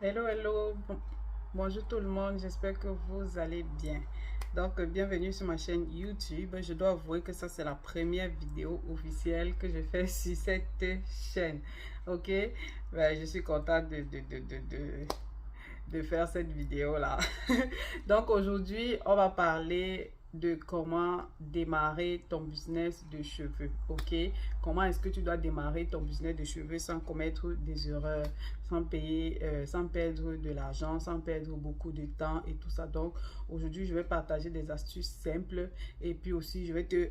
Hello, hello. Bonjour tout le monde, j'espère que vous allez bien. Donc, bienvenue sur ma chaîne YouTube. Je dois avouer que ça, c'est la première vidéo officielle que je fais sur cette chaîne. Ok? Je suis contente de faire cette vidéo-là. Donc, aujourd'hui, on va parler de comment démarrer ton business de cheveux, ok? Comment est-ce que tu dois démarrer ton business de cheveux sans commettre des erreurs, sans payer, sans perdre de l'argent, sans perdre beaucoup de temps et tout ça. Donc, aujourd'hui, je vais partager des astuces simples et puis aussi, je vais te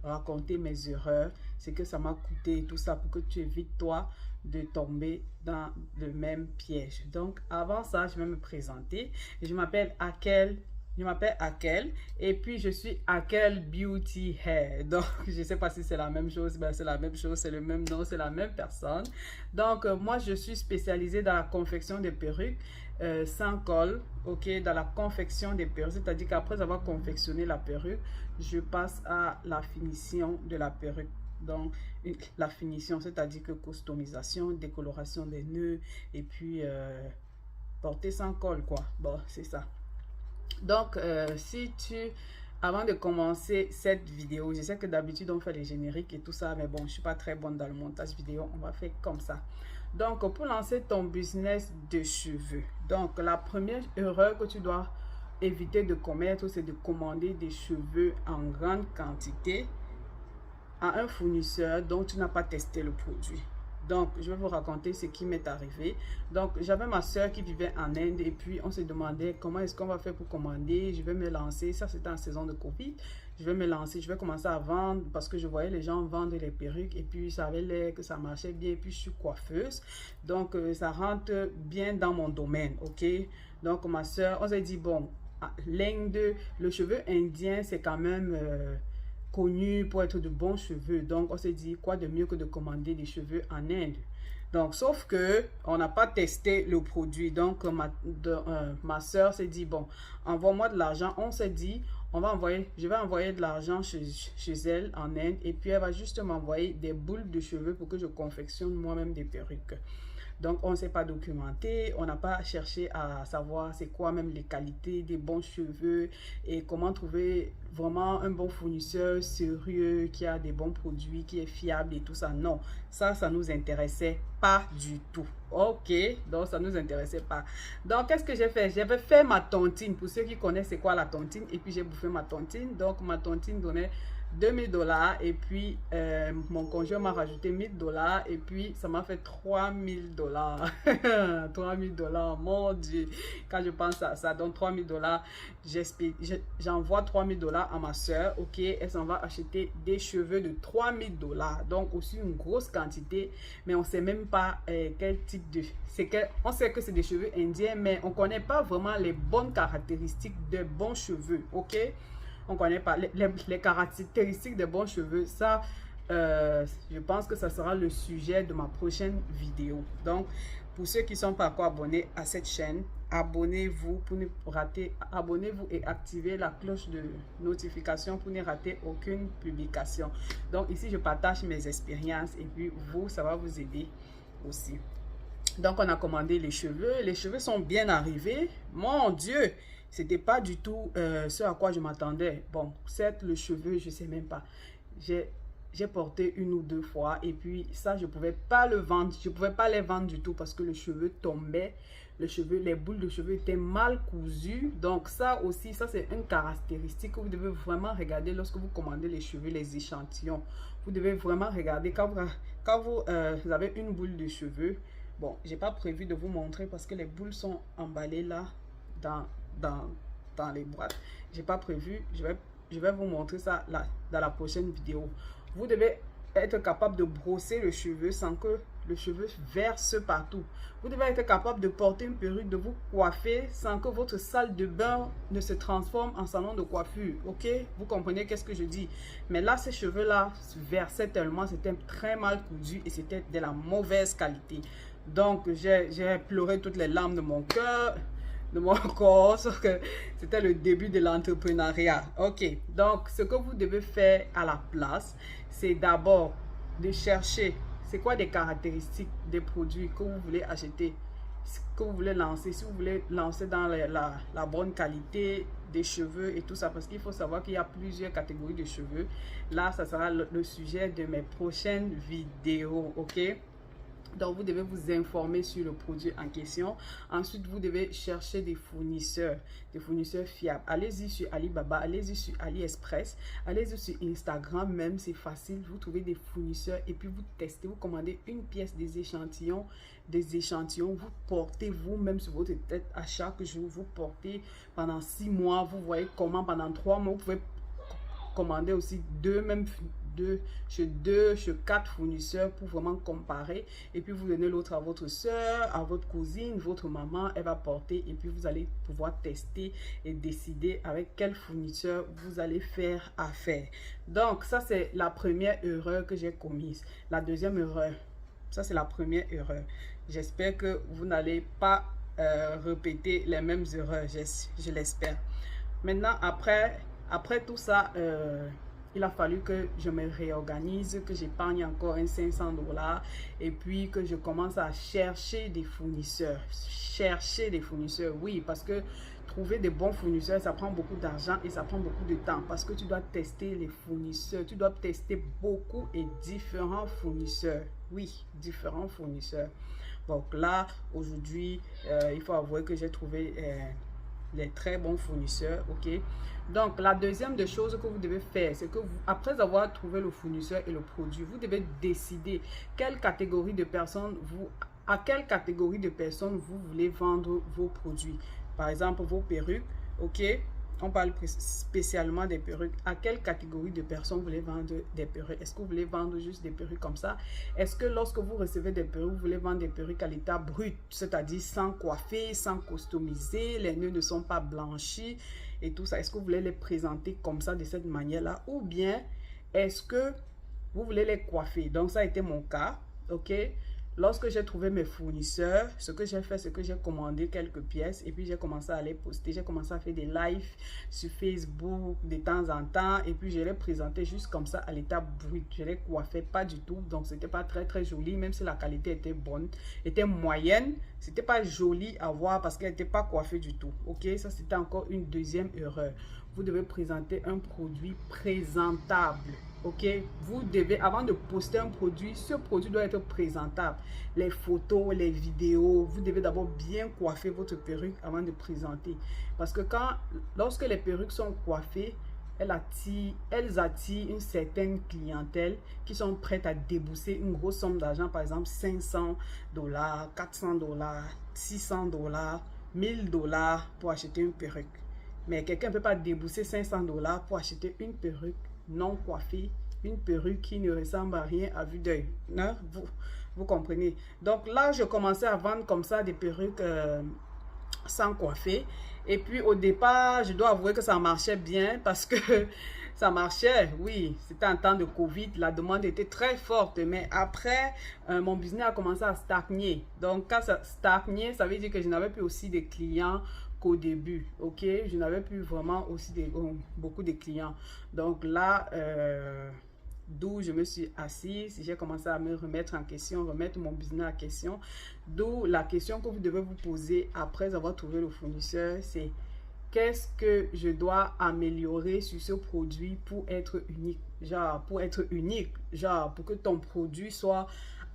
raconter mes erreurs, ce que ça m'a coûté et tout ça pour que tu évites, toi, de tomber dans le même piège. Donc, avant ça, je vais me présenter. Je m'appelle Akel. Je m'appelle Akel et puis je suis Akel Beauty Hair. Donc, je ne sais pas si c'est la même chose. Ben, c'est la même chose, c'est le même nom, c'est la même personne. Donc, moi, je suis spécialisée dans la confection des perruques sans col, ok, dans la confection des perruques. C'est-à-dire qu'après avoir confectionné la perruque, je passe à la finition de la perruque. Donc, la finition, c'est-à-dire que customisation, décoloration des nœuds et puis porter sans col, quoi. Bon, c'est ça. Donc, avant de commencer cette vidéo, je sais que d'habitude on fait les génériques et tout ça, mais bon, je suis pas très bonne dans le montage vidéo, on va faire comme ça. Donc, pour lancer ton business de cheveux, donc la première erreur que tu dois éviter de commettre, c'est de commander des cheveux en grande quantité à un fournisseur dont tu n'as pas testé le produit. Donc, je vais vous raconter ce qui m'est arrivé. Donc, j'avais ma soeur qui vivait en Inde et puis on se demandait comment est-ce qu'on va faire pour commander. Je vais me lancer, ça c'était en saison de Covid. Je vais me lancer, je vais commencer à vendre parce que je voyais les gens vendre les perruques et puis ça avait l'air que ça marchait bien. Et puis, je suis coiffeuse. Donc, ça rentre bien dans mon domaine, ok? Donc, ma soeur, on s'est dit, bon, l'Inde, le cheveu indien, c'est quand même connu pour être de bons cheveux. Donc, on s'est dit, quoi de mieux que de commander des cheveux en Inde. Donc, sauf que on n'a pas testé le produit. Donc, ma soeur s'est dit, bon, envoie-moi de l'argent. On s'est dit, je vais envoyer de l'argent chez elle en Inde et puis elle va juste m'envoyer des boules de cheveux pour que je confectionne moi-même des perruques. Donc, on ne s'est pas documenté, on n'a pas cherché à savoir c'est quoi même les qualités des bons cheveux et comment trouver vraiment un bon fournisseur sérieux qui a des bons produits, qui est fiable et tout ça. Non, ça nous intéressait pas du tout. Ok, donc ça nous intéressait pas. Donc, qu'est-ce que j'ai fait? J'avais fait ma tontine. Pour ceux qui connaissent c'est quoi la tontine, et puis j'ai bouffé ma tontine. Donc, ma tontine donnait 2000 $ et puis mon conjoint m'a rajouté 1000 $ et puis ça m'a fait 3000 $. 3000 $, mon Dieu. Quand je pense à ça, donc 3000 $, j'envoie 3000 $ à ma soeur, ok, elle s'en va acheter des cheveux de 3000 $, donc aussi une grosse quantité, mais on sait même pas quel type de... On sait que c'est des cheveux indiens, mais on connaît pas vraiment les bonnes caractéristiques de bons cheveux, ok. On ne connaît pas les caractéristiques des bons cheveux. Ça, je pense que ça sera le sujet de ma prochaine vidéo. Donc, pour ceux qui ne sont pas encore abonnés à cette chaîne, abonnez-vous pour ne rater, abonnez-vous et activez la cloche de notification pour ne rater aucune publication. Donc, ici, je partage mes expériences et puis vous, ça va vous aider aussi. Donc, on a commandé les cheveux. Les cheveux sont bien arrivés. Mon Dieu, c'était pas du tout ce à quoi je m'attendais. Bon, certes, le cheveu, je sais même pas. J'ai porté une ou deux fois et puis ça, je pouvais pas le vendre. Je pouvais pas les vendre du tout parce que le cheveu tombait. Les boules de cheveux étaient mal cousues. Donc, ça aussi, ça c'est une caractéristique que vous devez vraiment regarder lorsque vous commandez les cheveux, les échantillons. Vous devez vraiment regarder quand vous avez une boule de cheveux. Bon, j'ai pas prévu de vous montrer parce que les boules sont emballées là dans, dans, dans les boîtes. J'ai pas prévu. Je vais vous montrer ça là, dans la prochaine vidéo. Vous devez être capable de brosser le cheveu sans que le cheveu verse partout. Vous devez être capable de porter une perruque, de vous coiffer sans que votre salle de bain ne se transforme en salon de coiffure. Ok? Vous comprenez qu'est-ce que je dis? Mais là, ces cheveux-là versaient tellement, c'était très mal cousu et c'était de la mauvaise qualité. Donc, j'ai pleuré toutes les larmes de mon cœur, de mon corps, sauf que c'était le début de l'entrepreneuriat. Ok, donc ce que vous devez faire à la place, c'est d'abord de chercher c'est quoi des caractéristiques des produits que vous voulez acheter que vous voulez lancer, si vous voulez lancer dans la bonne qualité des cheveux et tout ça, parce qu'il faut savoir qu'il y a plusieurs catégories de cheveux. Là, ça sera le sujet de mes prochaines vidéos, ok? Donc, vous devez vous informer sur le produit en question. Ensuite, vous devez chercher des fournisseurs fiables. Allez-y sur Alibaba, allez-y sur AliExpress, allez-y sur Instagram même, c'est facile. Vous trouvez des fournisseurs et puis vous testez, vous commandez une pièce des échantillons, vous portez vous-même sur votre tête à chaque jour. Vous portez pendant 6 mois, vous voyez comment pendant 3 mois, vous pouvez commander aussi chez 4 fournisseurs pour vraiment comparer, et puis vous donnez l'autre à votre soeur, à votre cousine, votre maman, elle va porter, et puis vous allez pouvoir tester et décider avec quel fournisseur vous allez faire affaire. Donc ça, c'est la première erreur que j'ai commise. La deuxième erreur, ça c'est la première erreur. J'espère que vous n'allez pas répéter les mêmes erreurs, je l'espère. Maintenant, après tout ça, il a fallu que je me réorganise, que j'épargne encore un 500 $, et puis que je commence à chercher des fournisseurs. Chercher des fournisseurs, oui, parce que trouver des bons fournisseurs, ça prend beaucoup d'argent et ça prend beaucoup de temps, parce que tu dois tester les fournisseurs, tu dois tester beaucoup et différents fournisseurs. Oui, différents fournisseurs. Donc là, aujourd'hui, il faut avouer que j'ai trouvé les très bons fournisseurs, ok? Donc, la deuxième des choses que vous devez faire, c'est que après avoir trouvé le fournisseur et le produit, vous devez décider à quelle catégorie de personnes vous voulez vendre vos produits. Par exemple, vos perruques, ok? On parle spécialement des perruques. À quelle catégorie de personnes vous voulez vendre des perruques? Est-ce que vous voulez vendre juste des perruques comme ça? Est-ce que lorsque vous recevez des perruques, vous voulez vendre des perruques à l'état brut, c'est-à-dire sans coiffer, sans customiser, les nœuds ne sont pas blanchis et tout ça? Est-ce que vous voulez les présenter comme ça, de cette manière-là? Ou bien, est-ce que vous voulez les coiffer? Donc, ça a été mon cas, ok? Lorsque j'ai trouvé mes fournisseurs, ce que j'ai fait, c'est que j'ai commandé quelques pièces et puis j'ai commencé à les poster. J'ai commencé à faire des lives sur Facebook de temps en temps et puis je les présentais juste comme ça à l'état brut. Je les coiffais pas du tout, donc c'était pas très joli, même si la qualité était bonne, était moyenne. C'était pas joli à voir parce qu'elle n'était pas coiffée du tout. Ok, ça c'était encore une deuxième erreur. Vous devez présenter un produit présentable. Ok, vous devez, avant de poster un produit, ce produit doit être présentable. Les photos, les vidéos, vous devez d'abord bien coiffer votre perruque avant de présenter. Parce que lorsque les perruques sont coiffées, elles attirent une certaine clientèle qui sont prêtes à débourser une grosse somme d'argent, par exemple 500 $, 400 $, 600 $, 1000 $ pour acheter une perruque. Mais quelqu'un ne peut pas débourser 500 $ pour acheter une perruque non coiffée, une perruque qui ne ressemble à rien à vue d'œil. Hein? Vous comprenez? Donc là, je commençais à vendre comme ça des perruques sans coiffer. Et puis au départ, je dois avouer que ça marchait bien parce que ça marchait, oui, c'était en temps de Covid, la demande était très forte, mais après, mon business a commencé à stagner. Donc quand ça stagnait, ça veut dire que je n'avais plus aussi de clients qu'au début, ok? Je n'avais plus vraiment aussi beaucoup de clients. Donc là, d'où je me suis assise, j'ai commencé à me remettre en question, remettre mon business en question. D'où la question que vous devez vous poser après avoir trouvé le fournisseur, c'est qu'est-ce que je dois améliorer sur ce produit pour être unique? Genre, pour être unique, genre, pour que ton produit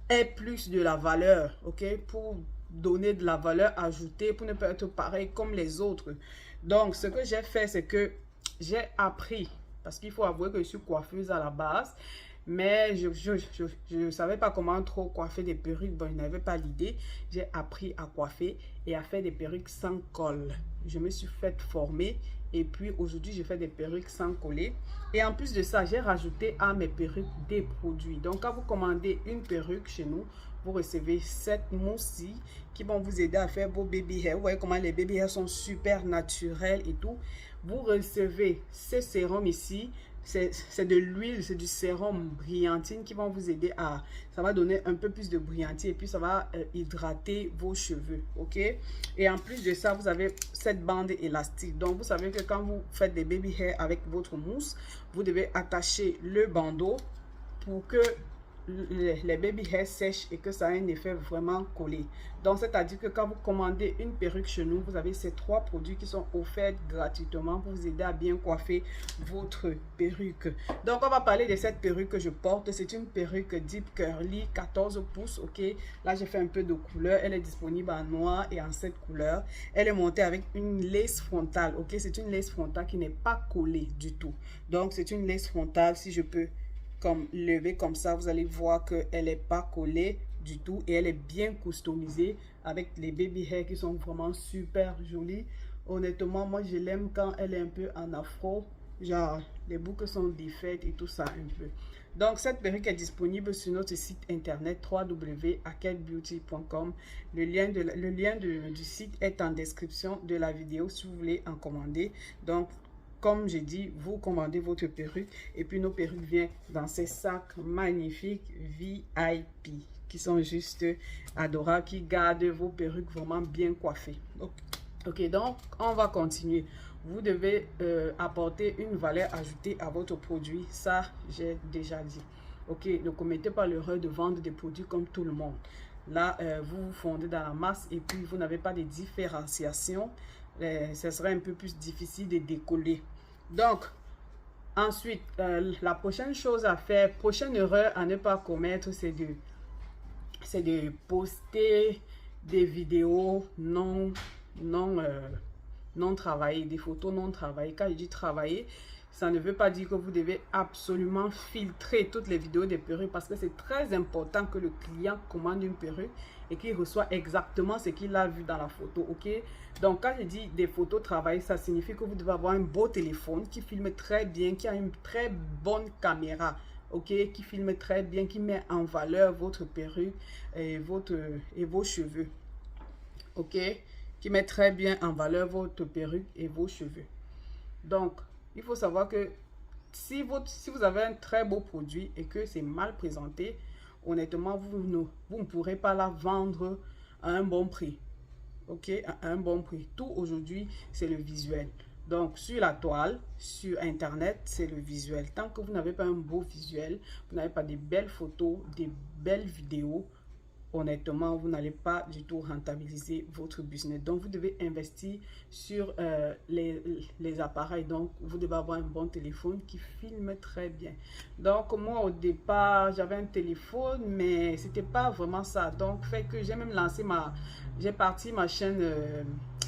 ait plus de la valeur, ok? Pour donner de la valeur ajoutée, pour ne pas être pareil comme les autres. Donc, ce que j'ai fait, c'est que j'ai appris, parce qu'il faut avouer que je suis coiffeuse à la base, mais je ne savais pas comment trop coiffer des perruques. Bon, je n'avais pas l'idée. J'ai appris à coiffer et à faire des perruques sans colle. Je me suis fait former et puis aujourd'hui, je fais des perruques sans coller. Et en plus de ça, j'ai rajouté à mes perruques des produits. Donc, quand vous commandez une perruque chez nous, vous recevez cette mousse-ci qui vont vous aider à faire vos baby hair. Vous voyez comment les baby hair sont super naturels et tout. Vous recevez ce sérum ici. C'est de l'huile, c'est du sérum brillantine qui vont vous aider à... Ça va donner un peu plus de brillantin et puis ça va hydrater vos cheveux, ok? Et en plus de ça, vous avez cette bande élastique. Donc, vous savez que quand vous faites des baby hair avec votre mousse, vous devez attacher le bandeau pour que les baby hairs sèchent et que ça a un effet vraiment collé. Donc, c'est-à-dire que quand vous commandez une perruque chez nous, vous avez ces 3 produits qui sont offerts gratuitement pour vous aider à bien coiffer votre perruque. Donc, on va parler de cette perruque que je porte. C'est une perruque Deep Curly 14 pouces, ok? Là, j'ai fait un peu de couleur. Elle est disponible en noir et en 7 couleurs. Elle est montée avec une lace frontale, ok? C'est une lace frontale qui n'est pas collée du tout. Donc, c'est une lace frontale. Si je peux comme lever comme ça, vous allez voir qu'elle n'est pas collée du tout et elle est bien customisée avec les baby hair qui sont vraiment super jolies. Honnêtement, moi je l'aime quand elle est un peu en afro, genre les boucles sont défaites et tout ça un peu. Donc cette perruque est disponible sur notre site internet www.akelbeauty.com. Le lien du site est en description de la vidéo si vous voulez en commander. Donc comme j'ai dit, vous commandez votre perruque et puis nos perruques viennent dans ces sacs magnifiques VIP qui sont juste adorables, qui gardent vos perruques vraiment bien coiffées. Ok, donc on va continuer. Vous devez apporter une valeur ajoutée à votre produit. Ça, j'ai déjà dit. Ok, ne commettez pas l'erreur de vendre des produits comme tout le monde. Là, vous vous fondez dans la masse et puis vous n'avez pas de différenciation. Ce serait un peu plus difficile de décoller. Donc, ensuite, la prochaine chose à faire, prochaine erreur à ne pas commettre, c'est de poster des vidéos non travaillées, des photos non travaillées. Quand je dis travailler, ça ne veut pas dire que vous devez absolument filtrer toutes les vidéos des perruques parce que c'est très important que le client commande une perruque et qu'il reçoit exactement ce qu'il a vu dans la photo, ok? Donc, quand je dis des photos travaillées, ça signifie que vous devez avoir un beau téléphone qui filme très bien, qui a une très bonne caméra, ok? Qui filme très bien, qui met en valeur votre perruque et vos cheveux, ok? Qui met très bien en valeur votre perruque et vos cheveux. Donc, il faut savoir que si vous avez un très beau produit et que c'est mal présenté, honnêtement, vous ne pourrez pas la vendre à un bon prix. Ok, à un bon prix. Tout aujourd'hui, c'est le visuel. Donc, sur la toile, sur Internet, c'est le visuel. Tant que vous n'avez pas un beau visuel, vous n'avez pas des belles photos, des belles vidéos, honnêtement, vous n'allez pas du tout rentabiliser votre business. Donc, vous devez investir sur les appareils. Donc, vous devez avoir un bon téléphone qui filme très bien. Donc, moi, au départ, j'avais un téléphone, mais c'était pas vraiment ça. Donc, fait que j'ai même lancé j'ai parti ma chaîne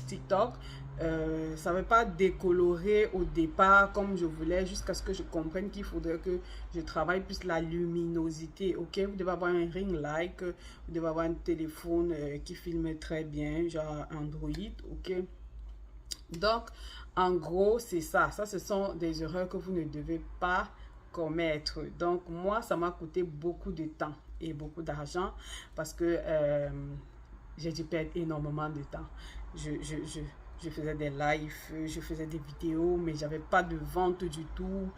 TikTok. Ça ne va pas décolorer au départ comme je voulais jusqu'à ce que je comprenne qu'il faudrait que je travaille plus la luminosité, ok? Vous devez avoir un ring light, vous devez avoir un téléphone qui filme très bien, genre Android, ok? Donc, en gros, c'est ça. Ça, ce sont des erreurs que vous ne devez pas commettre. Donc, moi, ça m'a coûté beaucoup de temps et beaucoup d'argent parce que j'ai dû perdre énormément de temps. Je faisais des lives, je faisais des vidéos, mais j'avais pas de vente du tout.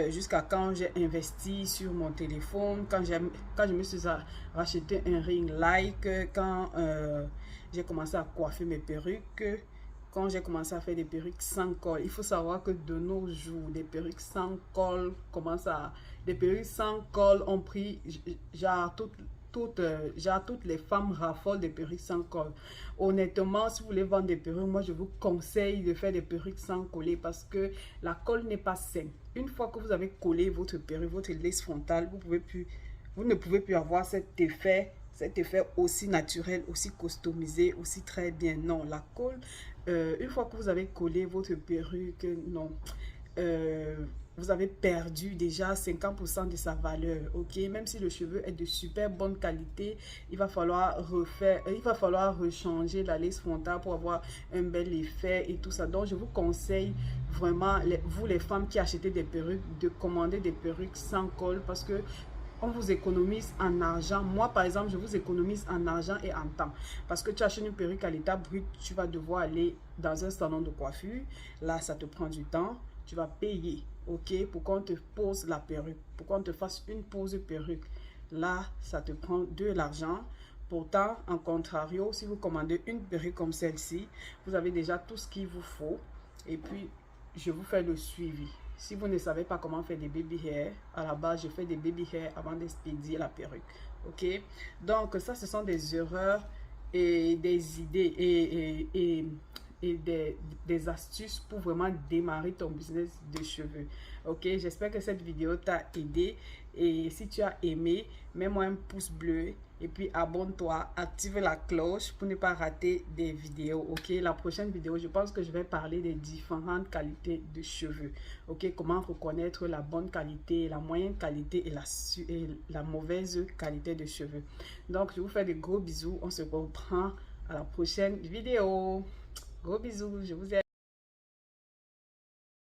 Jusqu'à quand j'ai investi sur mon téléphone, quand je me suis racheté un ring light, quand j'ai commencé à coiffer mes perruques, quand j'ai commencé à faire des perruques sans col. Il faut savoir que de nos jours, des perruques sans col des perruques sans col ont pris genre toutes les femmes raffolent des perruques sans col. Honnêtement, si vous voulez vendre des perruques, moi je vous conseille de faire des perruques sans coller parce que la colle n'est pas saine. Une fois que vous avez collé votre perruque, votre lace frontale, vous ne pouvez plus avoir cet effet aussi naturel, aussi customisé, aussi très bien. Non, la colle, une fois que vous avez collé votre perruque, non. Vous avez perdu déjà 50% de sa valeur, ok? Même si le cheveu est de super bonne qualité, il va falloir rechanger la lace frontale pour avoir un bel effet et tout ça. Donc, je vous conseille vraiment, vous les femmes qui achetez des perruques, de commander des perruques sans colle parce que on vous économise en argent. Moi, par exemple, je vous économise en argent et en temps. Parce que tu achètes une perruque à l'état brut, tu vas devoir aller dans un salon de coiffure. Là, ça te prend du temps. Tu vas payer, ok, pour qu'on te pose la perruque, pour qu'on te fasse une pose perruque. Là, ça te prend de l'argent. Pourtant, en contrario, si vous commandez une perruque comme celle-ci, vous avez déjà tout ce qu'il vous faut. Et puis, je vous fais le suivi. Si vous ne savez pas comment faire des baby hair, à la base, je fais des baby hair avant d'expédier la perruque. Ok? Donc, ça, ce sont des erreurs et des idées et des astuces pour vraiment démarrer ton business de cheveux. Ok? J'espère que cette vidéo t'a aidé. Et si tu as aimé, mets-moi un pouce bleu et puis abonne-toi, active la cloche pour ne pas rater des vidéos. Ok, la prochaine vidéo, je pense que je vais parler des différentes qualités de cheveux. Ok, comment reconnaître la bonne qualité, la moyenne qualité et la mauvaise qualité de cheveux. Donc, je vous fais de gros bisous. On se reprend à la prochaine vidéo. Gros bisous, je vous aime.